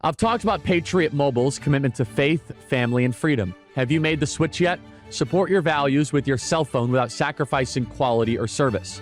I've talked about Patriot Mobile's commitment to faith, family, and freedom. Have you made the switch yet? Support your values with your cell phone without sacrificing quality or service.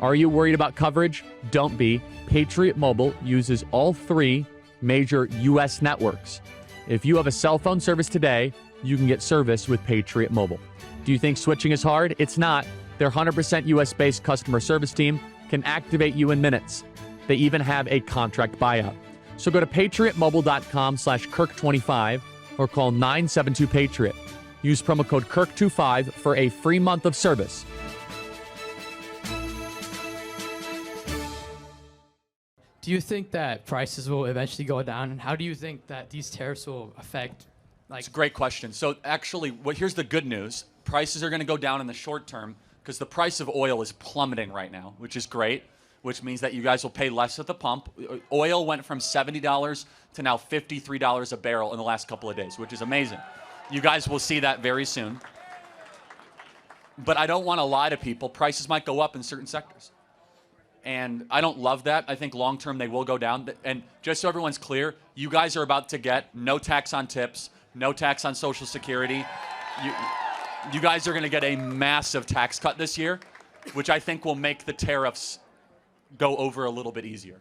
Are you worried about coverage? Don't be. Patriot Mobile uses all three major U.S. networks. If you have a cell phone service today, you can get service with Patriot Mobile. Do you think switching is hard? It's not. Their 100% U.S.-based customer service team can activate you in minutes. They even have a contract buyout. So go to patriotmobile.com/Kirk25 or call 972-PATRIOT. Use promo code Kirk25 for a free month of service. Do you think that prices will eventually go down? And how do you think that these tariffs will affect? It's a great question. So actually, here's the good news. Prices are going to go down in the short term because the price of oil is plummeting right now, which is great, which means that you guys will pay less at the pump. Oil went from $70 to now $53 a barrel in the last couple of days, which is amazing. You guys will see that very soon. But I don't want to lie to people. Prices might go up in certain sectors. And I don't love that. I think long-term they will go down. And just so everyone's clear, you guys are about to get no tax on tips, no tax on Social Security. You guys are going to get a massive tax cut this year, which I think will make the tariffs go over a little bit easier.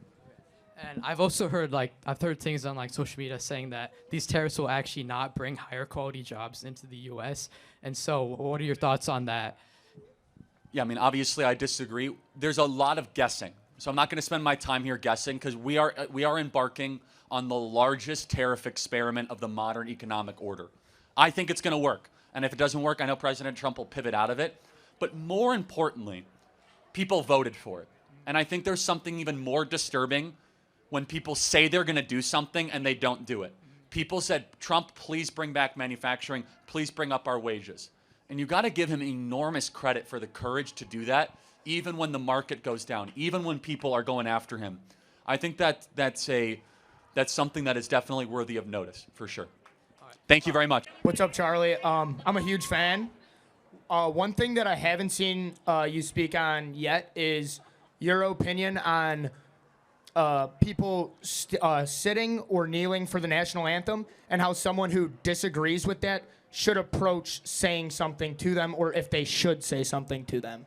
And I've also heard I've heard things on social media saying that these tariffs will actually not bring higher quality jobs into the U.S. And so, what are your thoughts on that? Yeah, I mean, obviously I disagree. There's a lot of guessing, so I'm not going to spend my time here guessing because we are embarking on the largest tariff experiment of the modern economic order. I think it's going to work, and if it doesn't work, I know President Trump will pivot out of it. But more importantly, people voted for it. And I think there's something even more disturbing when people say they're going to do something and they don't do it. People said, Trump, please bring back manufacturing. Please bring up our wages. And you got to give him enormous credit for the courage to do that, even when the market goes down, even when people are going after him. I think that's something that is definitely worthy of notice, for sure. Thank you very much. What's up, Charlie? I'm a huge fan. One thing that I haven't seen you speak on yet is your opinion on people sitting or kneeling for the national anthem and how someone who disagrees with that should approach saying something to them, or if they should say something to them.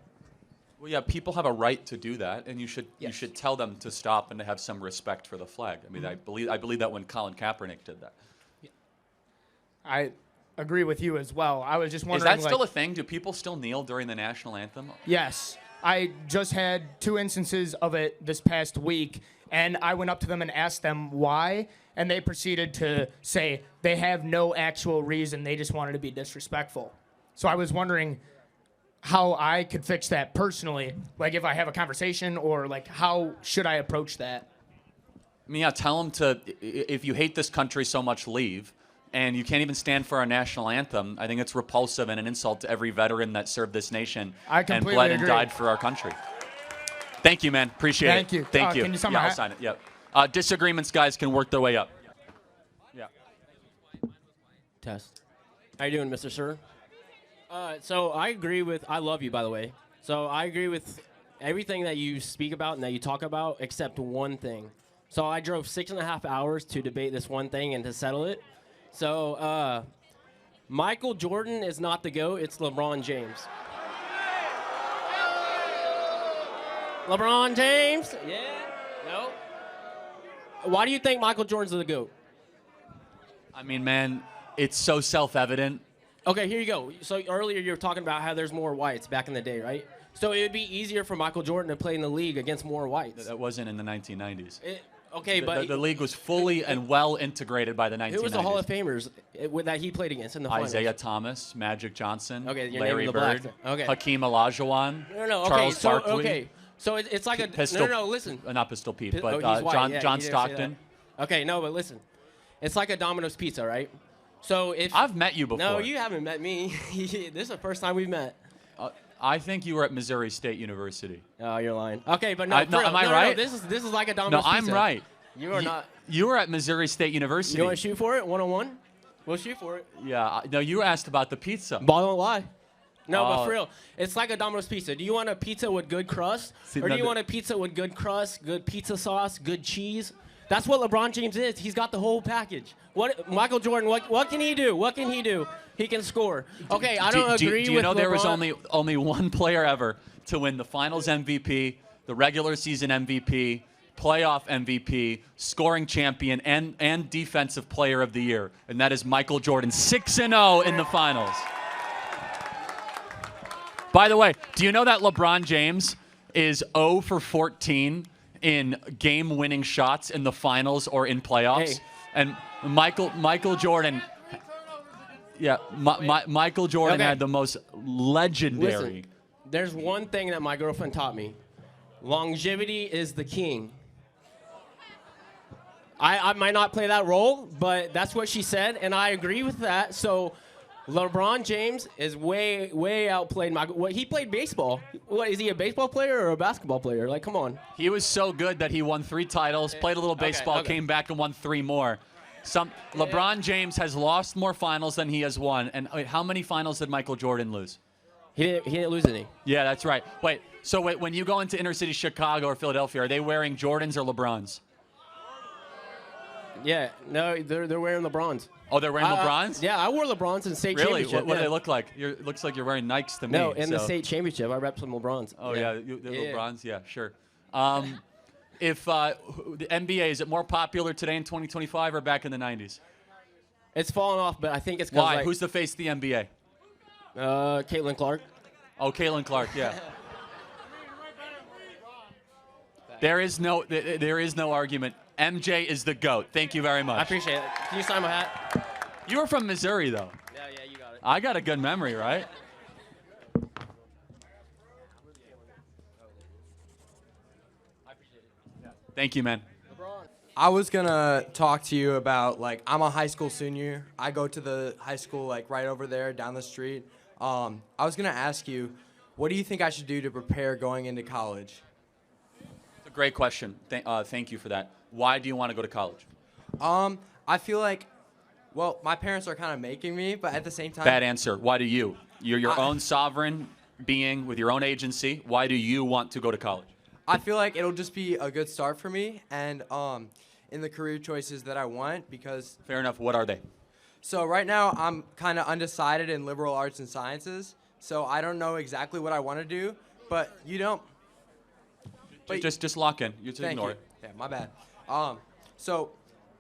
Well, yeah, people have a right to do that, and you should tell them to stop and to have some respect for the flag. I mean, I believe that when Colin Kaepernick did that. Yeah. I agree with you as well. I was just wondering. Is that still a thing? Do people still kneel during the national anthem? Yes. I just had 2 instances of it this past week, and I went up to them and asked them why, and they proceeded to say they have no actual reason. They just wanted to be disrespectful. So I was wondering how I could fix that personally, like if I have a conversation, or how should I approach that? I mean, yeah, tell them to, if you hate this country so much, leave. And you can't even stand for our national anthem. I think it's repulsive and an insult to every veteran that served this nation and bled and died for our country. Thank you, man. Appreciate it. Thank you. Thank you. Can you sign I'll sign it. Yep. Disagreements, guys, can work their way up. Yeah. Test. How you doing, Mr. Sir? So I agree with, I love you, by the way. So I agree with everything that you speak about and that you talk about, except one thing. So I drove 6.5 hours to debate this one thing and to settle it. So, Michael Jordan is not the GOAT, it's LeBron James. LeBron James? Yeah? No? Why do you think Michael Jordan's the GOAT? I mean, man, it's so self-evident. Okay, here you go. So earlier you were talking about how there's more whites back in the day, right? So it would be easier for Michael Jordan to play in the league against more whites. That wasn't in the 1990s. Okay, but the league was fully and well integrated by the 1990s. Who was the Hall of Famers that he played against in the finals? Isaiah Thomas, Magic Johnson, okay, Larry Bird, Hakeem Olajuwon, no, Charles okay, Barkley. Okay, so it's like Pistol, no, listen. Not Pistol Pete, but John Stockton. Okay, no, but listen. It's like a Domino's pizza, right? So if I've met you before. No, you haven't met me. This is the first time we've met. I think you were at Missouri State University. Oh, you're lying. Okay, but no, am I right? No, this is like a Domino's pizza. No, I'm right. You are not. You were at Missouri State University. You want to shoot for it, 1-on-1? We'll shoot for it. Yeah. No, you asked about the pizza. Ball don't lie. No, but for real, it's like a Domino's pizza. Do you want a pizza with good crust, or do you want a pizza with good crust, good pizza sauce, good cheese? That's what LeBron James is. He's got the whole package. Michael Jordan, what can he do? What can he do? He can score. Okay, I don't agree with Do you know LeBron. there was only one player ever to win the Finals MVP, the regular season MVP, playoff MVP, scoring champion, and defensive player of the year, and that is Michael Jordan, 6-0 in the Finals. By the way, do you know that LeBron James is 0 for 14 in game-winning shots in the finals or in playoffs? Hey. And Michael Jordan, Michael Jordan Okay. had the most legendary. Listen, there's one thing that my girlfriend taught me. Longevity is the king. I might not play that role, but that's what she said, and I agree with that. So LeBron James is way outplayed Michael. What, he played baseball. What, is he a baseball player or a basketball player? Like, come on. He was so good that he won 3 titles, played a little baseball, okay. came back and won 3 more. LeBron James has lost more finals than he has won. And wait, how many finals did Michael Jordan lose? He didn't lose any. Yeah, that's right. Wait, when you go into inner city Chicago or Philadelphia, are they wearing Jordans or LeBrons? Yeah, no, they're wearing LeBrons. Oh, they're wearing LeBrons? Yeah, I wore LeBrons in state Really? championship. What do yeah. they look like? It looks like you're wearing Nikes to me. No, in the so- state championship, I repped some LeBrons. Oh, yeah, they're Yeah. LeBrons? Yeah, sure. If the NBA, is it more popular today in 2025 or back in the 90s? It's fallen off, but I think it's because Why? like, Who's the face of the NBA? Caitlin Clark. Oh, Caitlin Clark, yeah. There is no argument. MJ is the GOAT. Thank you very much. I appreciate it. Can you sign my hat? You were from Missouri, though. Yeah, you got it. I got a good memory, right? Thank you, man. I was gonna talk to you about, like, I'm a high school senior. I go to the high school like right over there down the street. I was gonna ask you, what do you think I should do to prepare going into college? It's a great question. Thank you for that. Why do you want to go to college? I feel like, well, my parents are kind of making me, but at the same time, Bad answer. Why do you? You're your own sovereign being with your own agency. Why do you want to go to college? I feel like it'll just be a good start for me and in the career choices that I want because. Fair enough. What are they? So right now I'm kind of undecided in liberal arts and sciences. So I don't know exactly what I want to do, but you don't. But Just lock in. You just Thank ignore you. it. Yeah, my bad. So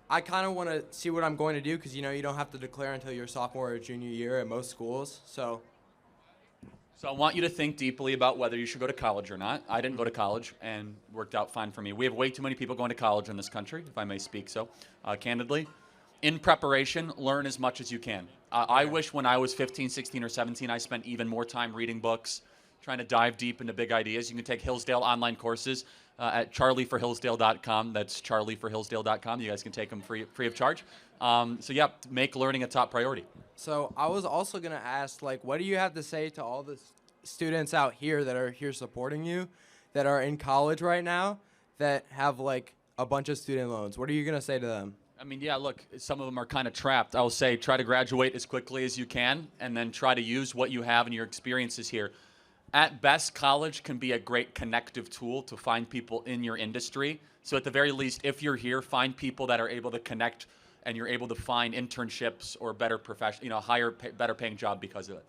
I kind of want to see what I'm going to do because, you know, you don't have to declare until your sophomore or junior year at most schools. So I want you to think deeply about whether you should go to college or not. I didn't go to college and worked out fine for me. We have way too many people going to college in this country, if I may speak so candidly. In preparation, learn as much as you can. I wish when I was 15, 16, or 17, I spent even more time reading books, trying to dive deep into big ideas. You can take Hillsdale online courses at charlieforhillsdale.com. That's charlieforhillsdale.com. You guys can take them free of charge. Make learning a top priority. So I was also going to ask, like, what do you have to say to all the students out here that are here supporting you, that are in college right now, that have, like, a bunch of student loans? What are you going to say to them? I mean, yeah, look, some of them are kind of trapped. I'll say try to graduate as quickly as you can and then try to use what you have and your experiences here. At best, college can be a great connective tool to find people in your industry. So at the very least, if you're here, find people that are able to connect and you're able to find internships or better better paying job because of it.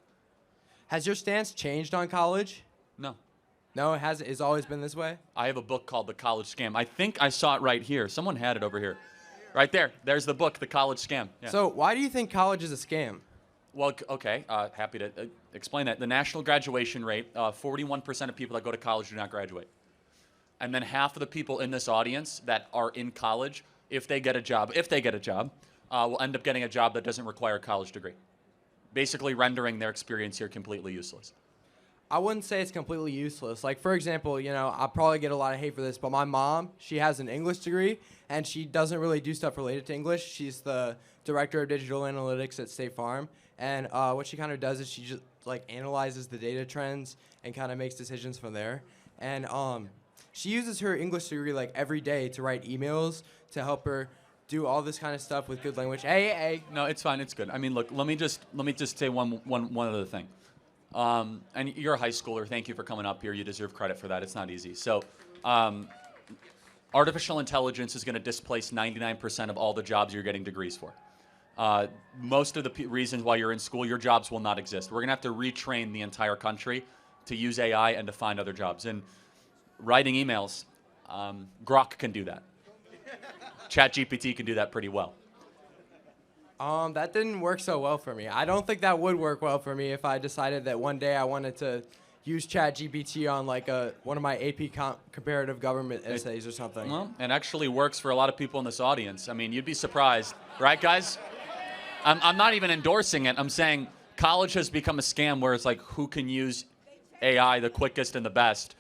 Has your stance changed on college? No. No, it hasn't. It's always been this way? I have a book called The College Scam. I think I saw it right here. Someone had it over here. Right there. There's the book, The College Scam. Yeah. So why do you think college is a scam? Well, okay, happy to explain that. The national graduation rate, 41% of people that go to college do not graduate. And then half of the people in this audience that are in college, if they get a job, will end up getting a job that doesn't require a college degree, basically rendering their experience here completely useless. I wouldn't say it's completely useless. Like, for example, you know, I'll probably get a lot of hate for this, but my mom, she has an English degree, and she doesn't really do stuff related to English. She's the director of digital analytics at State Farm, and what she kind of does is she just, like, analyzes the data trends and kind of makes decisions from there. And she uses her English degree, like, every day to write emails to help her do all this kind of stuff with good language. Hey. No, it's fine. It's good. I mean, look, let me just say one other thing. And you're a high schooler. Thank you for coming up here. You deserve credit for that. It's not easy. So artificial intelligence is going to displace 99% of all the jobs you're getting degrees for. Most of the reasons why you're in school, your jobs will not exist. We're going to have to retrain the entire country to use AI and to find other jobs. And writing emails, Grok can do that. ChatGPT can do that pretty well. That didn't work so well for me. I don't think that would work well for me if I decided that one day I wanted to use ChatGPT on like one of my AP comparative government essays or something. Well, it actually works for a lot of people in this audience. I mean, you'd be surprised, right, guys? I'm not even endorsing it. I'm saying college has become a scam where it's like who can use AI the quickest and the best,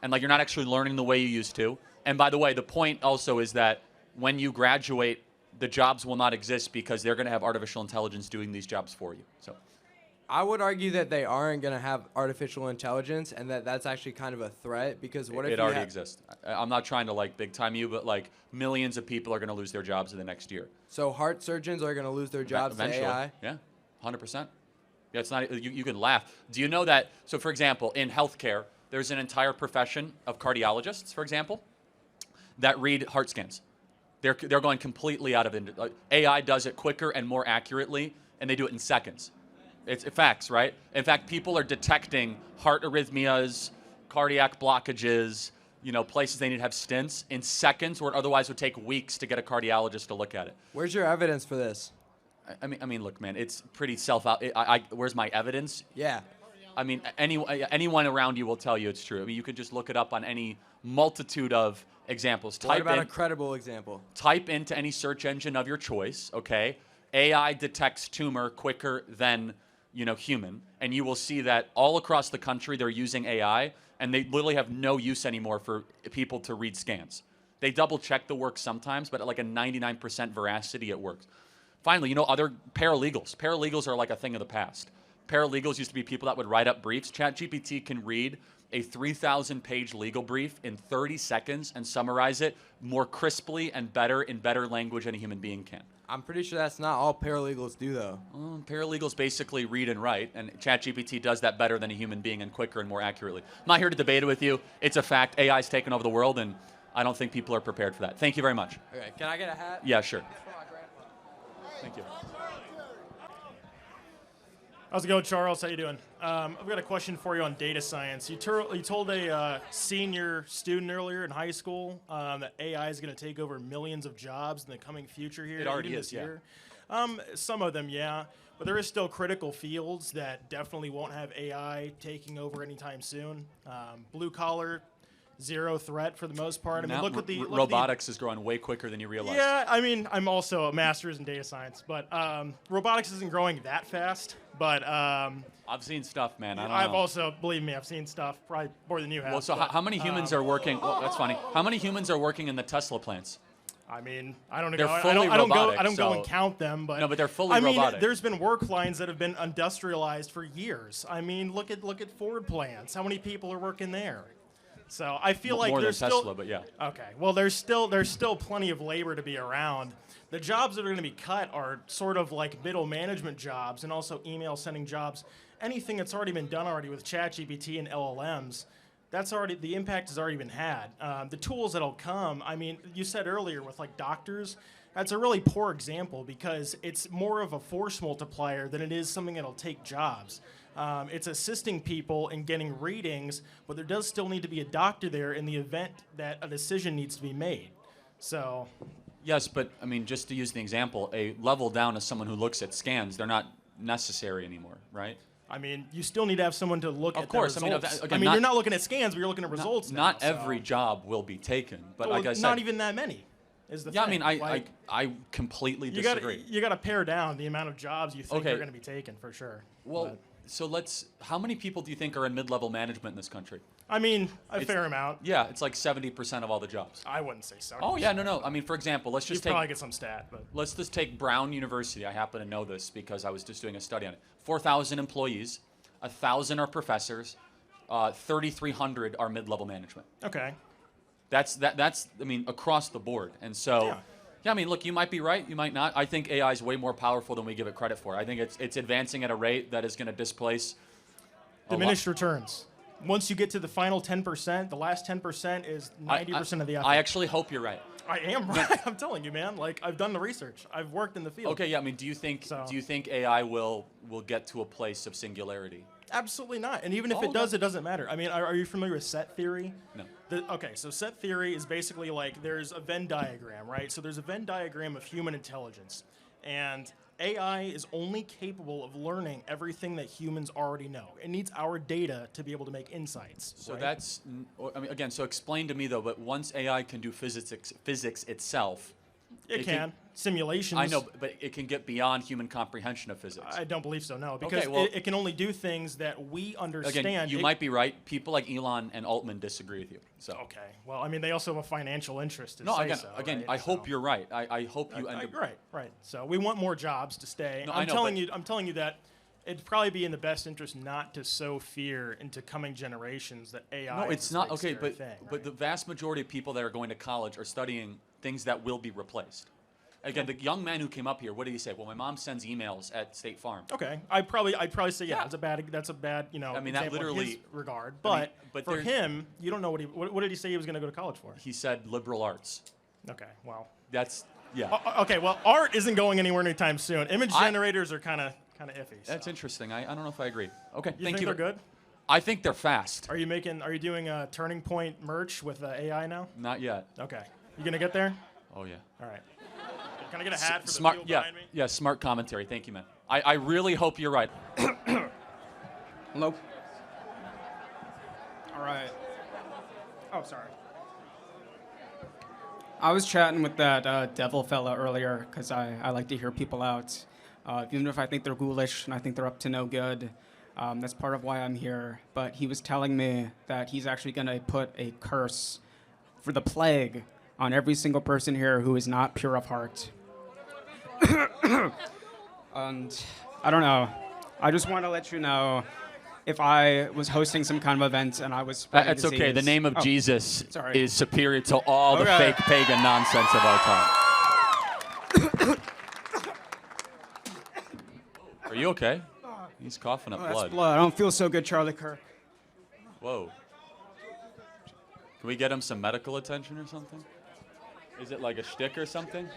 and like you're not actually learning the way you used to. And by the way, the point also is that when you graduate, the jobs will not exist because they're going to have artificial intelligence doing these jobs for you. So I would argue that they aren't going to have artificial intelligence, and that's actually kind of a threat because what if it already exists? I'm not trying to like big time you, but like millions of people are going to lose their jobs in the next year. So heart surgeons are going to lose their jobs eventually. to AI? Yeah, 100%. Yeah, it's not. You can laugh. Do you know that? So, for example, in healthcare, there's an entire profession of cardiologists, for example, that read heart scans. They're going completely out of it. AI does it quicker and more accurately, and they do it in seconds. It's facts, right? In fact, people are detecting heart arrhythmias, cardiac blockages, places they need to have stents in seconds, where it otherwise would take weeks to get a cardiologist to look at it. Where's your evidence for this? I mean, look, man, it's pretty self-out. Where's my evidence? Yeah. I mean, anyone around you will tell you it's true. I mean, you could just look it up on any multitude of examples. What about a credible example? Type into any search engine of your choice, okay? AI detects tumor quicker than human, and you will see that all across the country they're using AI, and they literally have no use anymore for people to read scans. They double check the work sometimes, but at like a 99% veracity it works. Finally, other paralegals. Paralegals are like a thing of the past. Paralegals used to be people that would write up briefs. ChatGPT can read a 3,000-page legal brief in 30 seconds and summarize it more crisply and better in better language than a human being can. I'm pretty sure that's not all paralegals do, though. Paralegals basically read and write, and ChatGPT does that better than a human being and quicker and more accurately. I'm not here to debate it with you. It's a fact. AI's taken over the world, and I don't think people are prepared for that. Thank you very much. Okay, can I get a hat? Yeah, sure. Thank you. How's it going, Charles? How you doing? I've got a question for you on data science. You told a senior student earlier in high school that AI is going to take over millions of jobs in the coming future here. It already even is, this yeah. year. Some of them, yeah. But there is still critical fields that definitely won't have AI taking over anytime soon. Blue collar, zero threat for the most part. I mean, Now, look at the robotics is growing way quicker than you realize. Yeah, I mean, I'm also a master's in data science, but robotics isn't growing that fast. But I've seen stuff, man. I don't I've know. also, believe me, I've seen stuff probably more than you have. Well, so but, how many humans are working? Well, that's funny. How many humans are working in the Tesla plants? I mean, I don't know. They're I fully don't robotic, go so- and count them, but No, but they're fully I mean, robotic. there's been work lines that have been industrialized for years. I mean, look at Ford plants. How many people are working there? So I feel like More than there's Tesla, still but yeah. okay. Well, there's still plenty of labor to be around. The jobs that are going to be cut are sort of like middle management jobs and also email sending jobs. Anything that's already been done already with ChatGPT and LLMs, the impact has already been had. The tools that'll come, I mean, you said earlier with like doctors, that's a really poor example because it's more of a force multiplier than it is something that'll take jobs. It's assisting people in getting readings, but there does still need to be a doctor there in the event that a decision needs to be made. So, Yes, but I mean, just to use the example, a level down is someone who looks at scans. They're not necessary anymore, right? I mean, you still need to have someone to look at the course. I mean, results. again, you're not- not looking at scans, but you're looking at results now. Not so- every job will be taken, but well, like I said, not even that many is the yeah, I thing. mean, Like, I completely you disagree. got to pare down the amount of jobs you think Okay. are going to be taken for sure. Well, But, so how many people do you think are in mid-level management in this country? I mean, a fair amount. Yeah, it's like 70% of all the jobs. I wouldn't say so. Oh yeah, no. I mean, for example, You probably get some stat, but let's just take Brown University. I happen to know this because I was just doing a study on it. 4,000 employees, 1,000 are professors, 3,300 are mid-level management. okay. That's I mean, across the board. And so, yeah, I mean, look, you might be right, you might not. I think AI is way more powerful than we give it credit for. I think it's advancing at a rate that is going to displace a lot. Diminished returns. once you get to the final 10%, the last 10% is 90% of the effort. I actually hope you're right. I am right. I'm telling you, man. Like, I've done the research. I've worked in the field. Okay, yeah. I mean, do you think AI will get to a place of singularity? Absolutely not. And even if it does, it doesn't matter. I mean, are you familiar with set theory? No. Okay, so set theory is basically like there's a Venn diagram, right? So there's a Venn diagram of human intelligence. And AI is only capable of learning everything that humans already know. It needs our data to be able to make insights. So right? that's, I mean, again, so explain to me though, but once AI can do physics itself, It can. Simulations. I know, but it can get beyond human comprehension of physics. I don't believe so, no. Because Okay, well, it can only do things that we understand. Again, you might be right. People like Elon and Altman disagree with you. So. Okay. Well, I mean, they also have a financial interest in No, say again, so, again, right? I hope you're right. I hope you end up. Right. So we want more jobs to stay. No, I'm I know, telling you that it'd probably be in the best interest not to sow fear into coming generations that AI. No, is it's this not. big, Okay, scary but thing, but right? the vast majority of people that are going to college are studying things that will be replaced. Again, the young man who came up here, what did he say? Well, my mom sends emails at State Farm. Okay, I'd probably say Yeah. that's a bad I mean, that example in literally- his regard. I mean, But, but for there's- him, you don't know what did he say he was going to go to college for? He said liberal arts. Okay, well, That's yeah. okay, well, art isn't going anywhere anytime soon. Image generators are kind of iffy. That's so. interesting. I don't know if I agree. Okay, You thank think you. they're good? I think they're fast. Are you doing a Turning Point merch with AI now? Not yet. Okay, you gonna get there? Oh yeah. All right. Can I get a hat for Smart. the field Yeah. behind me? Yeah. Smart commentary. Thank you, man. I really hope you're right. Hello? All right. Oh, sorry. I was chatting with that devil fella earlier because I like to hear people out. Even if I think they're ghoulish and I think they're up to no good. That's part of why I'm here. But he was telling me that he's actually going to put a curse for the plague on every single person here who is not pure of heart. And I don't know. I just want to let you know if I was hosting some kind of event and I was spreading That's okay. The disease- name of Oh, Jesus sorry. is superior to all the Okay. fake pagan nonsense of our time. Are you okay? He's coughing up Oh, that's blood. blood. I don't feel so good, Charlie Kirk. Whoa. Can we get him some medical attention or something? Is it like a shtick or something?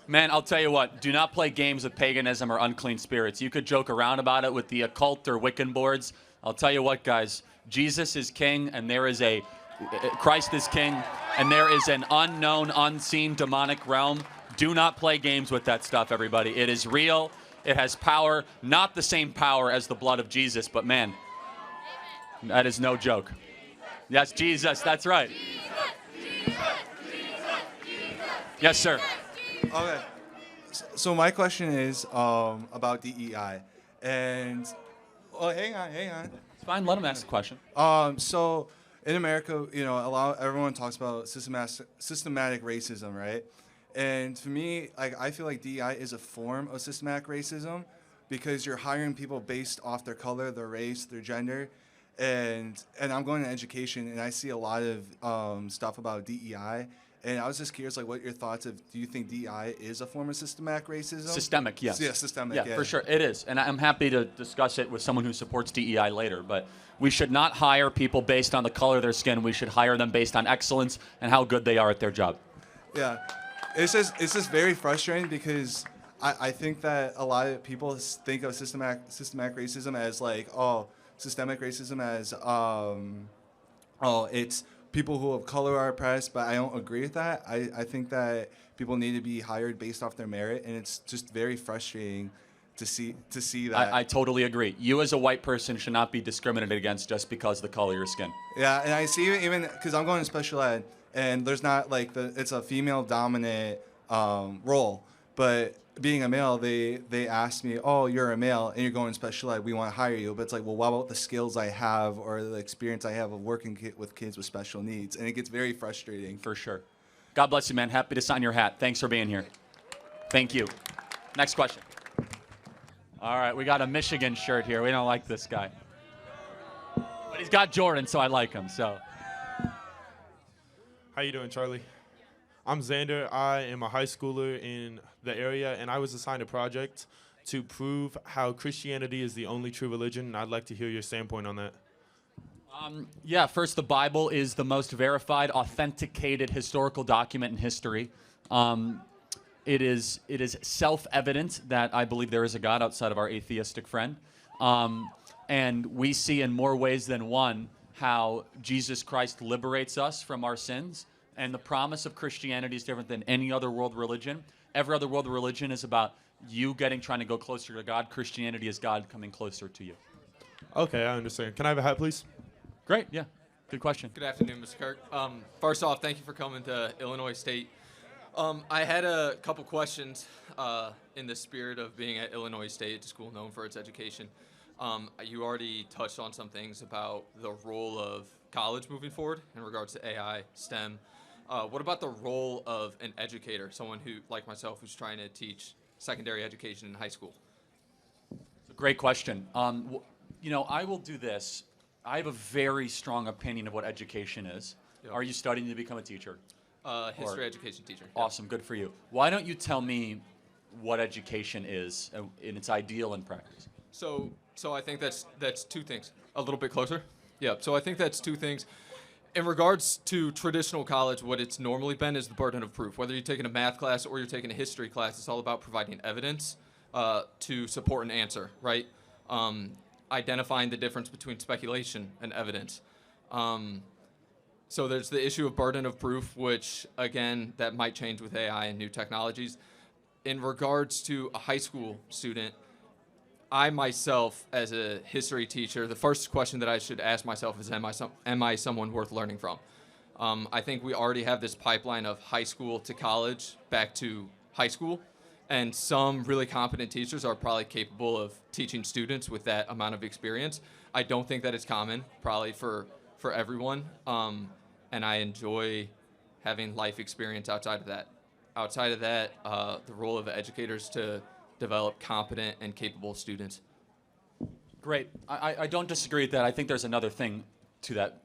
Man, I'll tell you what, do not play games with paganism or unclean spirits. You could joke around about it with the occult or Wiccan boards. I'll tell you what, guys, Jesus is king, and Christ is king, and there is an unknown, unseen demonic realm. Do not play games with that stuff, everybody. It is real. It has power, not the same power as the blood of Jesus, but man, that is no joke. Yes, Jesus, that's right. Yes, sir. Okay. So my question is about DEI, and hang on. It's fine. Let him ask the question. So in America, everyone talks about systematic racism, right? And for me, I feel like DEI is a form of systematic racism because you're hiring people based off their color, their race, their gender, and I'm going to education and I see a lot of stuff about DEI. And I was just curious, what your thoughts do you think DEI is a form of systematic racism? Systemic, yes. Yeah, systemic. Yeah, for sure, it is. And I'm happy to discuss it with someone who supports DEI later. But we should not hire people based on the color of their skin. We should hire them based on excellence and how good they are at their job. Yeah, it's just very frustrating because I think that a lot of people think of systematic racism as systemic racism as it's people who of color are oppressed, but I don't agree with that. I think that people need to be hired based off their merit, and it's just very frustrating to see that. I totally agree. You as a white person should not be discriminated against just because of the color of your skin. Yeah, and I see even because I'm going to special ed, and there's not it's a female dominant role, but being a male, they asked me, oh, you're a male and you're going to special ed, we want to hire you. But it's like, well, what about the skills I have or the experience I have of working with kids with special needs? And it gets very frustrating. For sure. God bless you, man. Happy to sign your hat. Thanks for being here. Thank you. Next question. All right, we got a Michigan shirt here. We don't like this guy. But he's got Jordan, so I like him. So. How you doing, Charlie? I'm Xander. I am a high schooler in the area, and I was assigned a project to prove how Christianity is the only true religion, and I'd like to hear your standpoint on that. Yeah, first, the Bible is the most verified, authenticated historical document in history. It is self-evident that I believe there is a God outside of our atheistic friend. And we see in more ways than one how Jesus Christ liberates us from our sins. And the promise of Christianity is different than any other world religion. Every other world religion is about you trying to go closer to God. Christianity is God coming closer to you. Okay, I understand. Can I have a hat, please? Great, yeah. Good question. Good afternoon, Mr. Kirk. First off, thank you for coming to Illinois State. I had a couple questions in the spirit of being at Illinois State, a school known for its education. You already touched on some things about the role of college moving forward in regards to AI, STEM. What about the role of an educator, someone who, like myself, who's trying to teach secondary education in high school? It's a great question. I will do this. I have a very strong opinion of what education is. Yep. Are you studying to become a teacher? History education teacher. Awesome, good for you. Why don't you tell me what education is in its ideal and practice? So I think that's two things. A little bit closer? Yeah, so I think that's two things. In regards to traditional college, what it's normally been is the burden of proof. Whether you're taking a math class or you're taking a history class, it's all about providing evidence to support an answer, right? Identifying the difference between speculation and evidence. So there's the issue of burden of proof, which, again, that might change with AI and new technologies. In regards to a high school student, I myself, as a history teacher, the first question that I should ask myself is, am I someone worth learning from? I think we already have this pipeline of high school to college back to high school, and some really competent teachers are probably capable of teaching students with that amount of experience. I don't think that it's common, probably for everyone, and I enjoy having life experience outside of that. Outside of that, the role of educators to develop competent and capable students. Great. I don't disagree with that. I think there's another thing to that.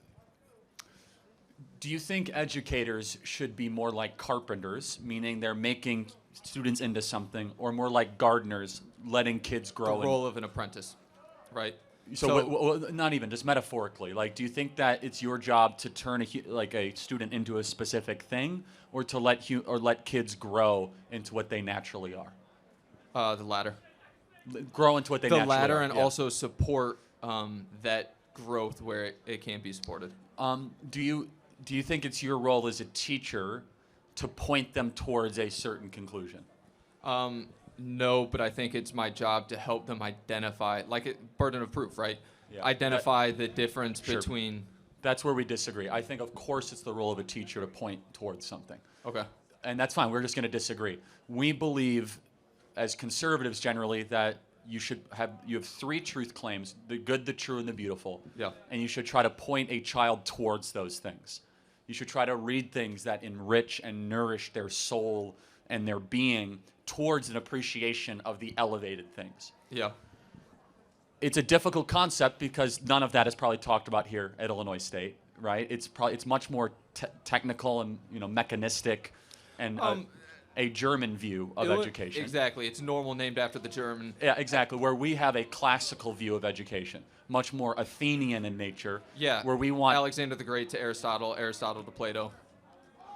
Do you think educators should be more like carpenters, meaning they're making students into something, or more like gardeners, letting kids grow? The role of an apprentice, right? So not even, just metaphorically. Like, do you think that it's your job to turn a student into a specific thing, or to let kids grow into what they naturally are? The latter. Grow into what they naturally are. The latter, and also support that growth where it can be supported. Do you think it's your role as a teacher to point them towards a certain conclusion? No, but I think it's my job to help them identify, burden of proof, right? Yeah. Identify the difference between. That's where we disagree. I think, of course, it's the role of a teacher to point towards something. Okay. And that's fine. We're just going to disagree. We believe, as conservatives generally, that you have three truth claims: the good, the true, and the beautiful. Yeah. And you should try to point a child towards those things. You should try to read things that enrich and nourish their soul and their being towards an appreciation of the elevated things. Yeah. It's a difficult concept because none of that is probably talked about here at Illinois State, right? It's much more technical and mechanistic, and a German view of education. Exactly. It's normal, named after the German. Yeah, exactly. Where we have a classical view of education, much more Athenian in nature. Yeah. Where we want Alexander the Great to Aristotle, Aristotle to Plato.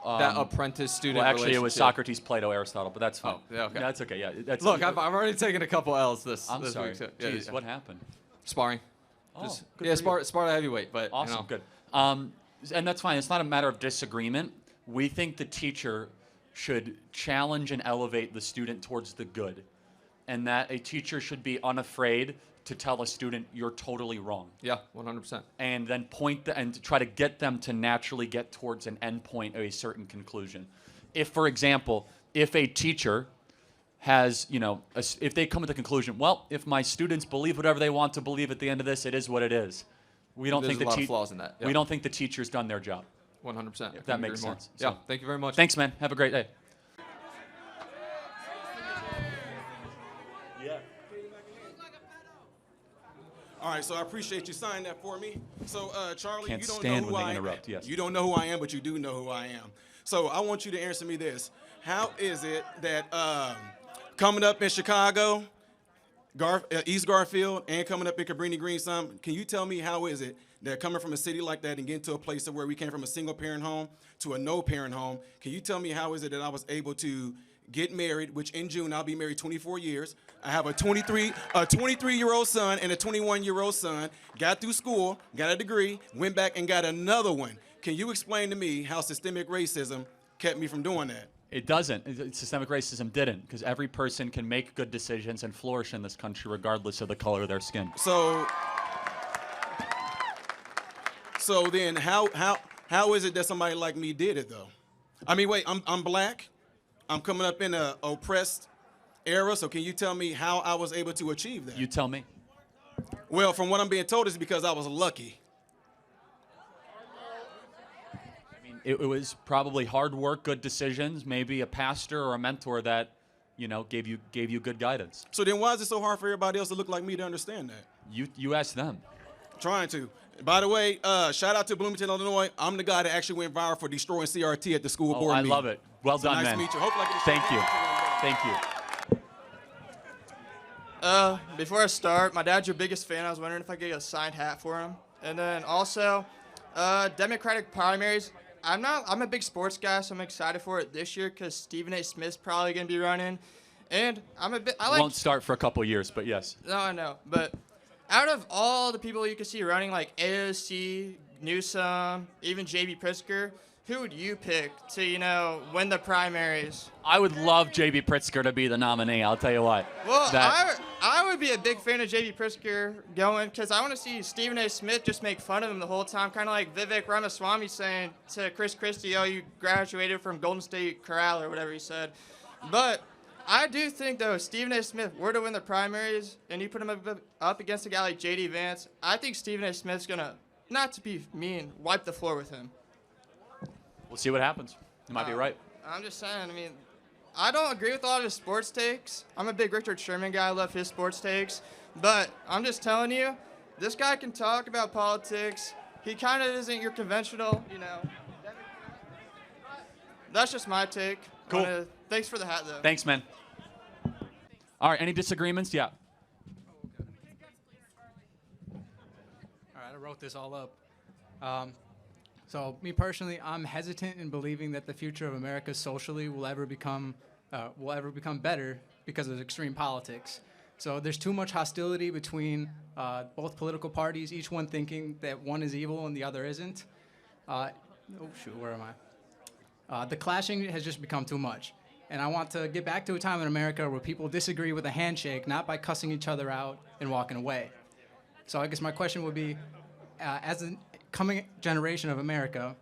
That apprentice-student Well, actually, it was relationship. Socrates, Plato, Aristotle, but that's fine. Oh, yeah, okay. That's okay. Yeah. That's, Look, I've already taken a couple L's this sorry. week. So, Jeez, what happened? Sparring. Oh, good for you. Sparta heavyweight, but Awesome, good. And that's fine. It's not a matter of disagreement. We think the teacher should challenge and elevate the student towards the good, and that a teacher should be unafraid to tell a student you're totally wrong. Yeah, 100%. And then and to try to get them to naturally get towards an end point or a certain conclusion. If, for example, if a teacher has, if they come to the conclusion, well, if my students believe whatever they want to believe at the end of this, it is what it is. We don't There's think a lot of flaws in that. Yeah. We don't think the teacher's done their job. 100%. If that makes sense. Yeah, So, thank you very much. Thanks, man. Have a great day. All right, so I appreciate you signing that for me. So, Charlie, Can't you don't stand know who when I they am. interrupt, yes. You don't know who I am, but you do know who I am. So I want you to answer me this. How is it that coming up in Chicago, East Garfield and coming up in Cabrini Green, can you tell me how is it that coming from a city like that and getting to a place where we came from a single parent home to a no parent home, can you tell me how is it that I was able to get married, which in June I'll be married 24 years. I have a 23-year-old son and a 21-year-old son, got through school, got a degree, went back and got another one. Can you explain to me how systemic racism kept me from doing that? It doesn't. Systemic racism didn't, because every person can make good decisions and flourish in this country regardless of the color of their skin. So then how is it that somebody like me did it, though? I mean, wait, I'm black. I'm coming up in an oppressed era, so can you tell me how I was able to achieve that? You tell me. Well, from what I'm being told, it's because I was lucky. I mean, it was probably hard work, good decisions, maybe a pastor or a mentor that, gave you good guidance. So then why is it so hard for everybody else to look like me to understand that? You ask them. Trying to. By the way, shout out to Bloomington, Illinois. I'm the guy that actually went viral for destroying CRT at the school board meeting. I love it. Well done, nice man. to meet you. Hopefully I get to Thank you. Before I start, my dad's your biggest fan. I was wondering if I could get a signed hat for him. And then also, Democratic primaries. I'm a big sports guy, so I'm excited for it this year because Stephen A. Smith's probably gonna be running. And Won't start for a couple years, but yes. No, I know. But out of all the people you can see running, like AOC, Newsom, even J.B. Pritzker, who would you pick to, win the primaries? I would love J.B. Pritzker to be the nominee, I'll tell you what. Well, I would be a big fan of J.B. Pritzker going because I want to see Stephen A. Smith just make fun of him the whole time, kind of like Vivek Ramaswamy saying to Chris Christie, oh, you graduated from Golden State Corral or whatever he said. But I do think, though, if Stephen A. Smith were to win the primaries and you put him up against a guy like J.D. Vance, I think Stephen A. Smith's going to, not to be mean, wipe the floor with him. We'll see what happens. You might be right. I'm just saying, I don't agree with a lot of his sports takes. I'm a big Richard Sherman guy. I love his sports takes. But I'm just telling you, this guy can talk about politics. He kind of isn't your conventional, That's just my take. Cool. Thanks for the hat, though. Thanks, man. All right, any disagreements? Yeah. All right, I wrote this all up. So me personally, I'm hesitant in believing that the future of America socially will ever become better because of extreme politics. So there's too much hostility between both political parties, each one thinking that one is evil and the other isn't. Where am I? The clashing has just become too much. And I want to get back to a time in America where people disagree with a handshake, not by cussing each other out and walking away. So I guess my question would be, as a coming generation of Americans,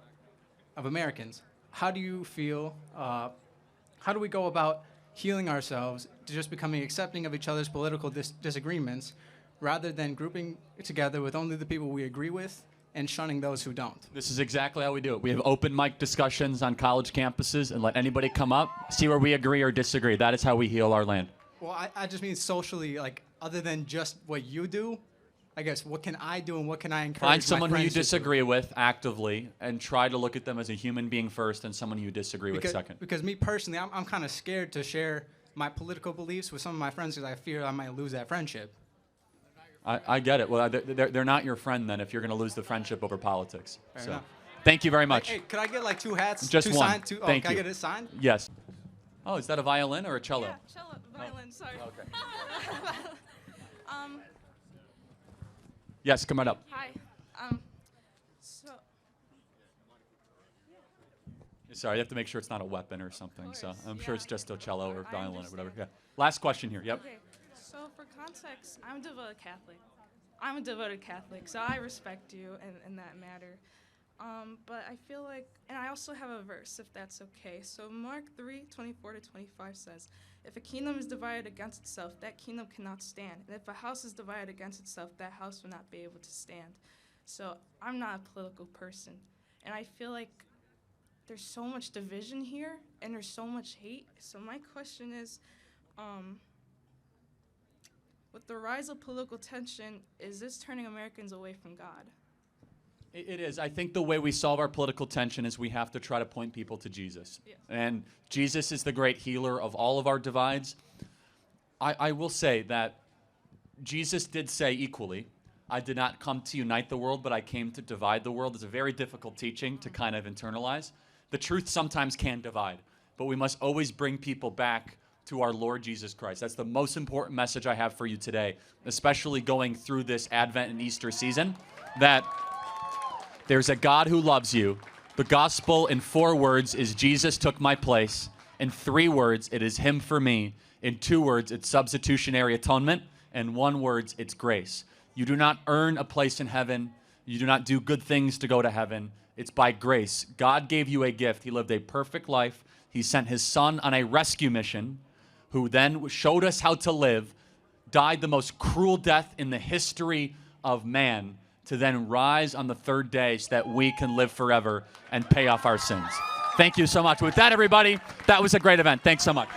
how do you feel, how do we go about healing ourselves to just becoming accepting of each other's political disagreements rather than grouping together with only the people we agree with and shunning those who don't? This is exactly how we do it. We have open mic discussions on college campuses and let anybody come up, see where we agree or disagree. That is how we heal our land. Well, I just mean socially, like, other than just what you do, I guess, what can I do and what can I encourage Find someone my who you friends to do? disagree with actively and try to look at them as a human being first and someone you disagree with second. Because me personally, I'm kind of scared to share my political beliefs with some of my friends because I fear I might lose that friendship. I get it. Well, they're not your friend then if you're going to lose the friendship over politics. Fair So, enough. thank you very much. Hey, could I get like two hats? Just two one. Signed, two, Thank can you. I get it signed? Yes. Oh, is that a violin or a cello? Yeah, cello, violin, sorry. Okay. Yes, come right up. Hi. So Sorry, you have to make sure it's not a weapon or something. So I'm sure yeah. it's just a cello or I violin or whatever. Yeah. understand. Last question here. Yep. Okay, so for context, I'm a devoted Catholic, so I respect you in that matter. But I feel like, and I also have a verse, if that's okay. So Mark 3:24-25 says, if a kingdom is divided against itself, that kingdom cannot stand. And if a house is divided against itself, that house will not be able to stand. So I'm not a political person. And I feel like there's so much division here, and there's so much hate. So my question is, with the rise of political tension, is this turning Americans away from God? It is. I think the way we solve our political tension is we have to try to point people to Jesus. Yes. And Jesus is the great healer of all of our divides. I will say that Jesus did say equally, I did not come to unite the world, but I came to divide the world. It's a very difficult teaching to kind of internalize. The truth sometimes can divide, but we must always bring people back to our Lord Jesus Christ. That's the most important message I have for you today, especially going through this Advent and Easter season, that there's a God who loves you. The gospel in 4 words is Jesus took my place. In 3 words, it is him for me. In 2 words, it's substitutionary atonement. In 1 word, it's grace. You do not earn a place in heaven. You do not do good things to go to heaven. It's by grace. God gave you a gift. He lived a perfect life. He sent his son on a rescue mission, who then showed us how to live, died the most cruel death in the history of man, to then rise on the 3rd day so that we can live forever and pay off our sins. Thank you so much. With that, everybody, that was a great event. Thanks so much.